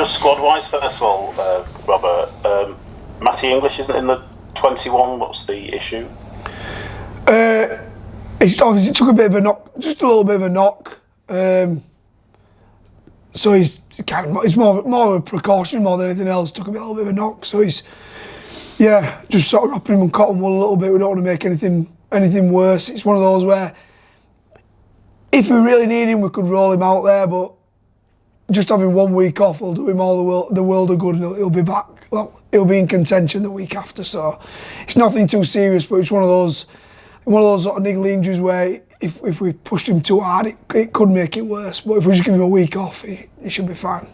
Just squad-wise, first of all, Robert, Matty English isn't in the 21. What's the issue? It obviously took a bit of a knock, just a little bit of a knock. So it's more of a precaution more than anything else. Took a little bit of a knock, so he's just sort of wrapping him in cotton wool a little bit. We don't want to make anything worse. It's one of those where if we really need him, we could roll him out there, but just having 1 week off will do him all the world of good, and he'll be back. Well, he'll be in contention the week after, so it's nothing too serious, but it's one of those sort of niggly injuries where if we pushed him too hard, it could make it worse. But if we just give him a week off, he should be fine.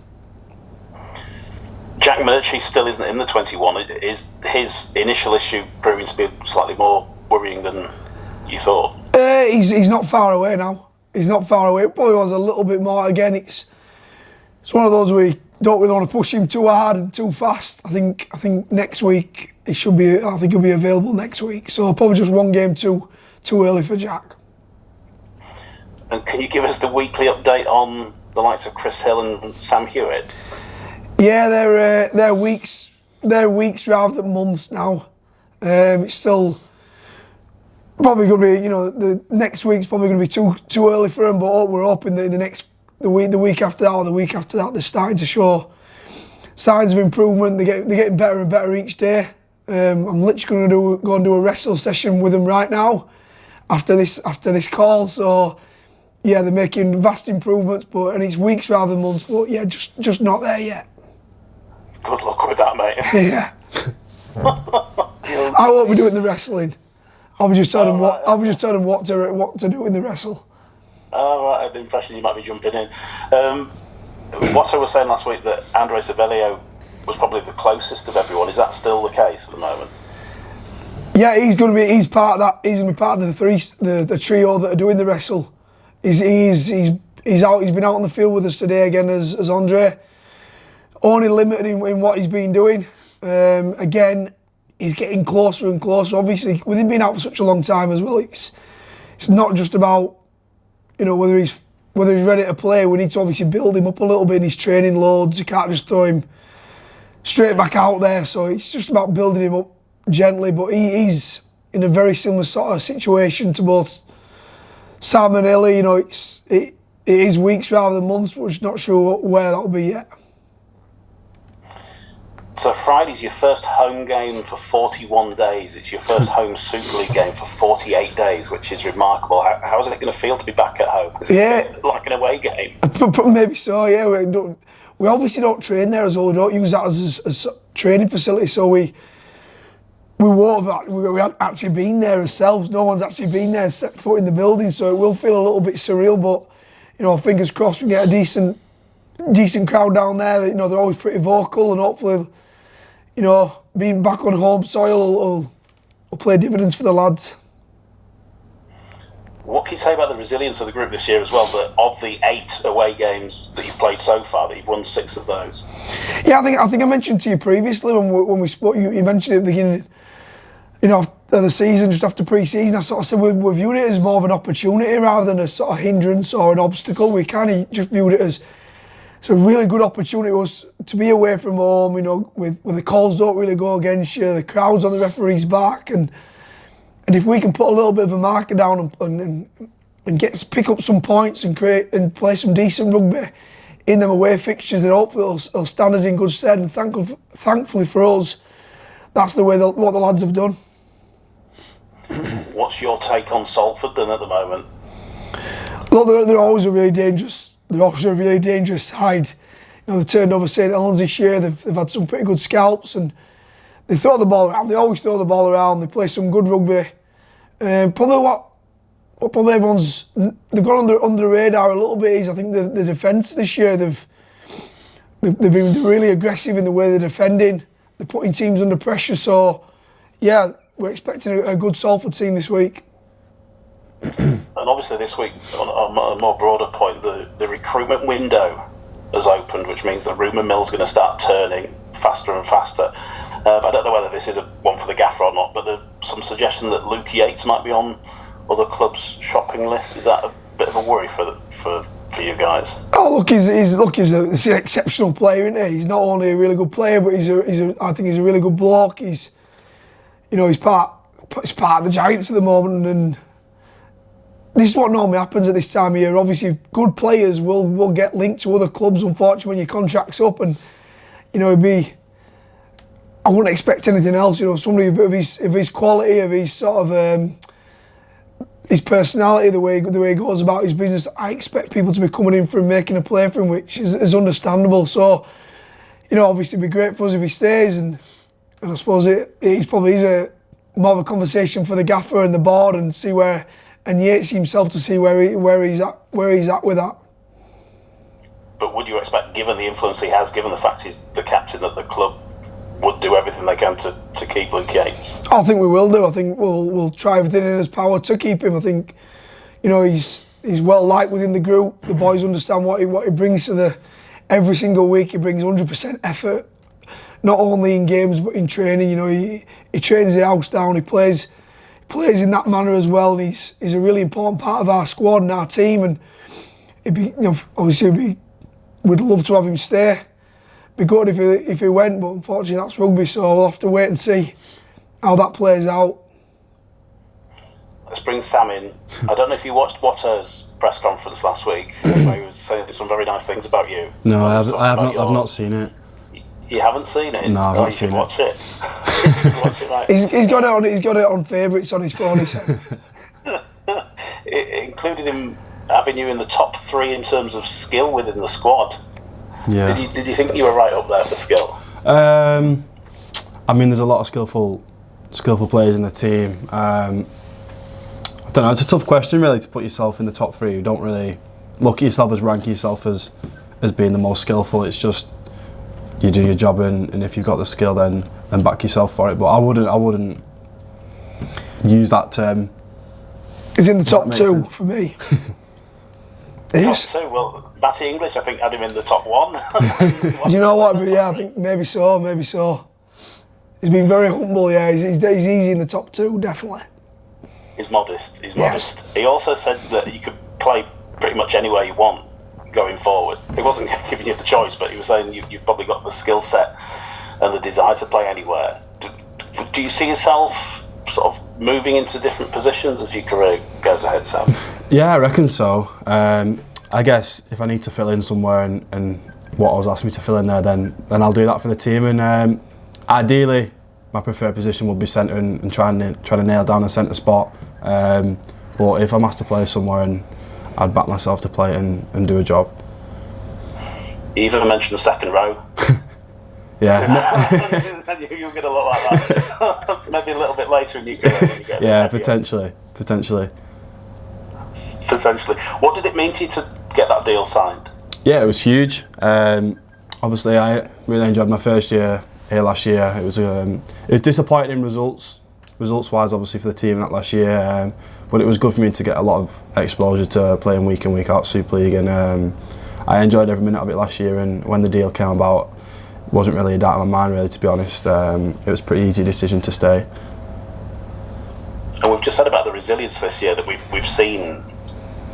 Jack Murchie still isn't in the 21. Is his initial issue proving to be slightly more worrying than you thought? He's not far away now. He's not far away. It probably was a little bit more. Again, it's one of those where you don't really want to push him too hard and too fast. I think next week he should be. I think he'll be available next week. So probably just one game too early for Jack. And can you give us the weekly update on the likes of Chris Hill and Sam Hewitt? Yeah, they're weeks rather than months now. It's still probably going to be, the next week's probably going to be too early for them. But we're hoping that the week after that or the week after that, they're starting to show signs of improvement. They're getting better and better each day. I'm literally going to go and do a wrestle session with them right now after this call. So yeah, they're making vast improvements, and it's weeks rather than months. But yeah, just not there yet. Good luck with that, mate. Yeah. I won't be doing the wrestling. I'll be just telling them what to do in the wrestle. Oh, right, I had the impression you might be jumping in. Watto was saying last week that Andre Cervello was probably the closest of everyone. Is that still the case at the moment? Yeah, he's part of that. He's going to be part of the trio that are doing the wrestle. He's out. He's been out on the field with us today again as Andre. Only limited in what he's been doing. Again, he's getting closer and closer. Obviously, with him being out for such a long time as well, it's not just about whether he's ready to play. We need to obviously build him up a little bit in his training loads. You can't just throw him straight back out there. So it's just about building him up gently. But he's in a very similar sort of situation to both Sam and Ellie. It is weeks rather than months. We're just not sure where that'll be yet. So Friday's your first home game for 41 days. It's your first home Super League game for 48 days, which is remarkable. How is it going to feel to be back at home? Yeah, like an away game. Maybe so. Yeah, we obviously don't train there as well. We don't use that as a training facility. So we haven't actually been there ourselves. No one's actually been there, set foot in the building. So it will feel a little bit surreal. But fingers crossed we get a decent crowd down there. They're always pretty vocal, and hopefully, being back on home soil will play dividends for the lads. What can you say about the resilience of the group this year as well? That of the 8 away games that you've played so far, that you've won 6 of those. Yeah, I think I mentioned to you previously when we spoke. You mentioned at the beginning, of the season, just after pre-season. I sort of said we viewed it as more of an opportunity rather than a sort of hindrance or an obstacle. We kind of just viewed it as it's a really good opportunity was to be away from home, where the calls don't really go against you, the crowd's on the referee's back, and if we can put a little bit of a marker down and pick up some points and play some decent rugby in them away fixtures, then hopefully they'll stand us in good stead. And thankfully for us, that's what the lads have done. What's your take on Salford then at the moment? Look, they're always a really dangerous. They're also a really dangerous side. They turned over St Helens this year. They've had some pretty good scalps, and they throw the ball around. They always throw the ball around. They play some good rugby. Probably what probably they've gone under the radar a little bit is I think the defence this year. They've been really aggressive in the way they're defending. They're putting teams under pressure. So yeah, we're expecting a good Salford team this week. And obviously this week, on a more broader point, the recruitment window has opened, which means the rumour mill's going to start turning faster and faster. I don't know whether this is one for the gaffer or not, but there's some suggestion that Luke Yates might be on other clubs' shopping lists. Is that a bit of a worry for for you guys? Oh, look, he's an exceptional player, isn't he? He's not only a really good player, but I think he's a really good bloke. He's part of the Giants at the moment, and this is what normally happens at this time of year. Obviously, good players will get linked to other clubs, unfortunately, when your contract's up, and I wouldn't expect anything else. Somebody of his quality, of his sort of his personality, the way he goes about his business. I expect people to be coming in for him, making a play for him, which is understandable. So, obviously, it'd be great for us if he stays, and I suppose he's probably more of a conversation for the gaffer and the board, and see where, and Yates himself to see where he's at with that. But would you expect, given the influence he has, given the fact he's the captain, that the club would do everything they can to keep Luke Yates? I think we will do. I think we'll try everything in his power to keep him. I think, he's well liked within the group. The boys understand what he brings to every single week. He brings 100% effort, not only in games but in training. He trains the house down. He plays in that manner as well. And he's a really important part of our squad and our team. And we'd love to have him stay. Be good if he went, but unfortunately that's rugby, so we'll have to wait and see how that plays out. Let's bring Sam in. I don't know if you watched Watto's press conference last week, where he was saying some very nice things about you. No, I've not seen it. You haven't seen it? No, I've not seen it. Watch it. Watch it, right? He's got it on favourites on his phone. He said. It included him having you in the top 3 in terms of skill within the squad. Yeah. Did you think you were right up there for skill? There's a lot of skillful players in the team. I don't know. It's a tough question, really, to put yourself in the top 3. You don't really look at yourself as ranking yourself as being the most skillful. It's just you do your job, and if you've got the skill, then back yourself for it. But I wouldn't use that term. He's in the top 2 for me. Top 2? Well, Matty English, I think, had him in the top 1. Do you know what? Yeah, I think maybe so. He's been very humble. Yeah, he's easy in the top 2, definitely. He's modest. He also said that you could play pretty much anywhere you want going forward. He wasn't giving you the choice, but he was saying you've probably got the skill set and the desire to play anywhere. Do you see yourself sort of moving into different positions as your career goes ahead, Sam? Yeah, I reckon so. I guess if I need to fill in somewhere and what I was asked me to fill in there, then I'll do that for the team. And ideally, my preferred position would be centre and trying to nail down a centre spot. But if I'm asked to play somewhere, and I'd back myself to play and do a job. You even mentioned the second row. Yeah. You're going to look like that. Maybe a little bit later in your career when you get yeah, potentially. What did it mean to you to get that deal signed? Yeah, it was huge. Obviously, I really enjoyed my first year here last year. It was disappointing results-wise, obviously, for the team that last year. But it was good for me to get a lot of exposure to playing week in, week out Super League, and I enjoyed every minute of it last year. And when the deal came about, it wasn't really a doubt in my mind, really, to be honest. It was a pretty easy decision to stay. And we've just said about the resilience this year that we've seen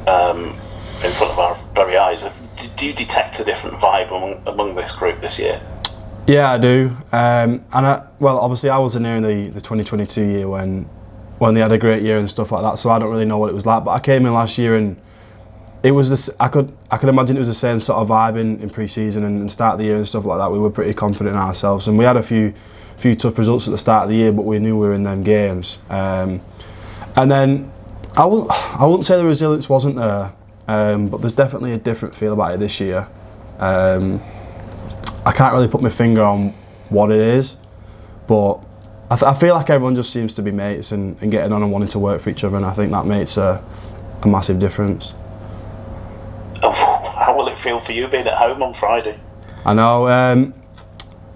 in front of our very eyes. Do you detect a different vibe among this group this year? Yeah, I do. Obviously, I wasn't there in the 2022 year when they had a great year and stuff like that, so I don't really know what it was like. But I came in last year and it was this. I could imagine it was the same sort of vibe in pre-season and start of the year and stuff like that. We were pretty confident in ourselves, and we had a few tough results at the start of the year, but we knew we were in them games. And then I wouldn't say the resilience wasn't there, but there's definitely a different feel about it this year. I can't really put my finger on what it is, but I feel like everyone just seems to be mates and getting on and wanting to work for each other, and I think that makes a massive difference. How will it feel for you being at home on Friday? I know,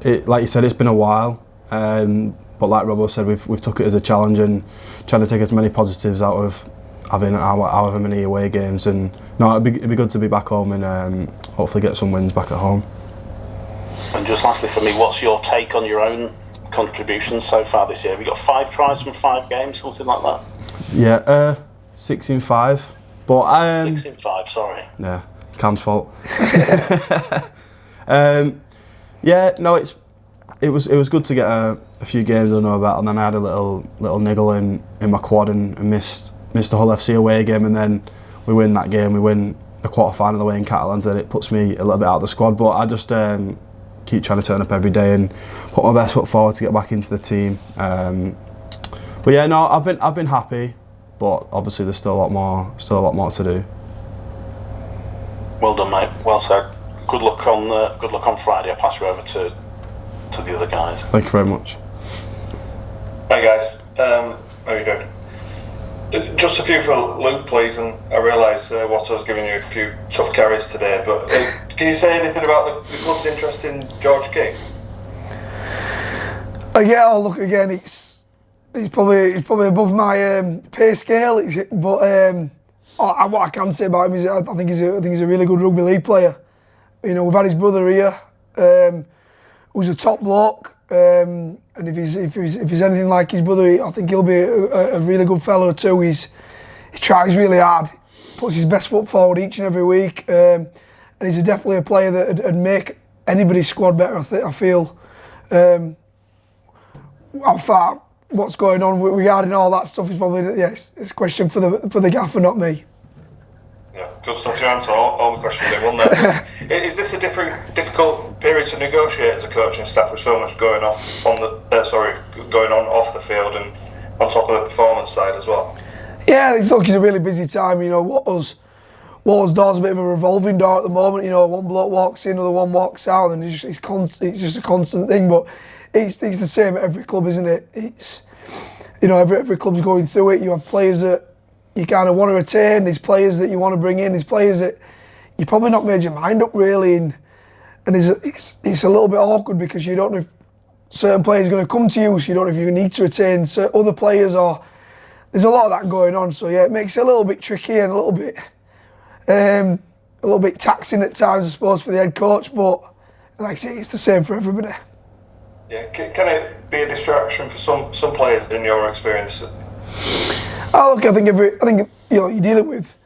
like you said, it's been a while, but like Robbo said, we've took it as a challenge and trying to take as many positives out of having however many away games. And no, it'd be good to be back home and hopefully get some wins back at home. And just lastly for me, what's your take on your own contributions so far this year? Have you got 5 tries from 5 games, something like that? Yeah, 6 in 5. But 6 in 5, sorry. Yeah, Cam's fault. Yeah, no, it was good to get a few games under my belt, and then I had a little niggle in my quad and missed the Hull FC away game, and then we win that game. We win the quarter final away in Catalans, and it puts me a little bit out of the squad. But I just keep trying to turn up every day and put my best foot forward to get back into the team. But yeah, no, I've been happy, but obviously there's still a lot more to do. Well done, mate. Well said. Good luck on Friday. I'll pass you over to the other guys. Thank you very much. Hi guys, how are you doing? Just a few for Luke, please. And I realise Watto's giving you a few tough carries today, but can you say anything about the club's interest in George King? Yeah, I'll look again. He's probably above my pay scale, but what I can say about him is I think he's a really good rugby league player. You know, we've had his brother here, who's a top bloke, and if he's anything like his brother, I think he'll be a really good fella too. He tries really hard, puts his best foot forward each and every week, and he's definitely a player that'd make anybody's squad better. I feel. How far, what's going on regarding all that stuff is probably it's a question for the gaffer, not me. Yeah, good stuff. You answer all the questions in one there. Is this a difficult period to negotiate as a coaching staff with so much going on off the field and on top of the performance side as well? Yeah, it's a really busy time. You know, Watto's door's a bit of a revolving door at the moment. You know, one bloke walks in, another one walks out, and it's just a constant thing. But it's the same at every club, isn't it? It's, you know, every club's going through it. You have players that you kind of want to retain, there's players that you want to bring in, there's players that you probably not made your mind up really, and it's a little bit awkward because you don't know if certain players are going to come to you, so you don't know if you need to retain other players, or there's a lot of that going on. So yeah, it makes it a little bit tricky and a little bit taxing at times, I suppose, for the head coach. But like I say, it's the same for everybody. Yeah, can it be a distraction for some players in your experience? Oh, look, I think you know, you're dealing with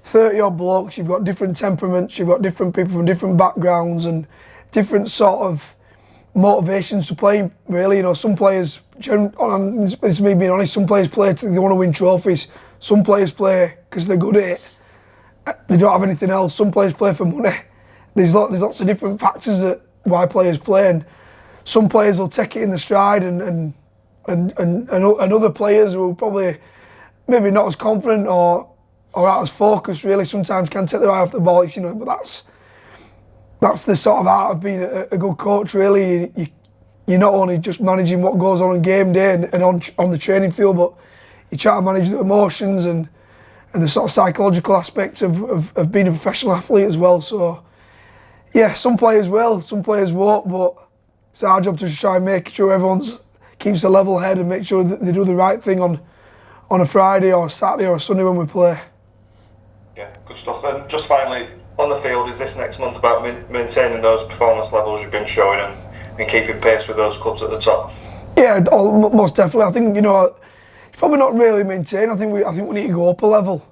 30-odd blokes. You've got different temperaments. You've got different people from different backgrounds and different sort of motivations to play. Really, you know, some players, it's me being honest, some players play because they want to win trophies. Some players play because they're good at it. They don't have anything else. Some players play for money. There's lots of different factors that why players play, and some players will take it in the stride, and other players will probably maybe not as confident or out as focused. Really, sometimes can take their eye off the ball. You know, but that's the sort of art of being a good coach. Really, you're not only just managing what goes on game day and on the training field, but you try to manage the emotions and the sort of psychological aspects of being a professional athlete as well. So yeah, some players will, some players won't, but it's our job to try and make sure everyone keeps a level head and make sure that they do the right thing on a Friday or a Saturday or a Sunday when we play. Yeah, good stuff. And just finally, on the field, is this next month about maintaining those performance levels you've been showing and keeping pace with those clubs at the top? Yeah, most definitely. I think, you know, it's probably not really maintained. I think we need to go up a level.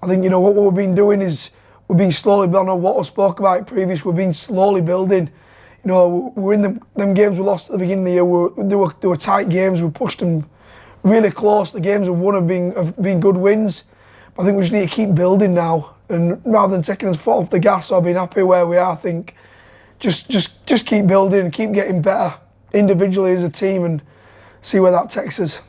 I think, you know, what we've been doing is we've been slowly building on what I spoke about previous. We've been slowly building. You know, we're in them games we lost at the beginning of the year. They were tight games. We pushed them really close. The games we've won have been good wins. But I think we just need to keep building now. And rather than taking us foot off the gas or being happy where we are, I think just keep building, keep getting better individually as a team, and see where that takes us.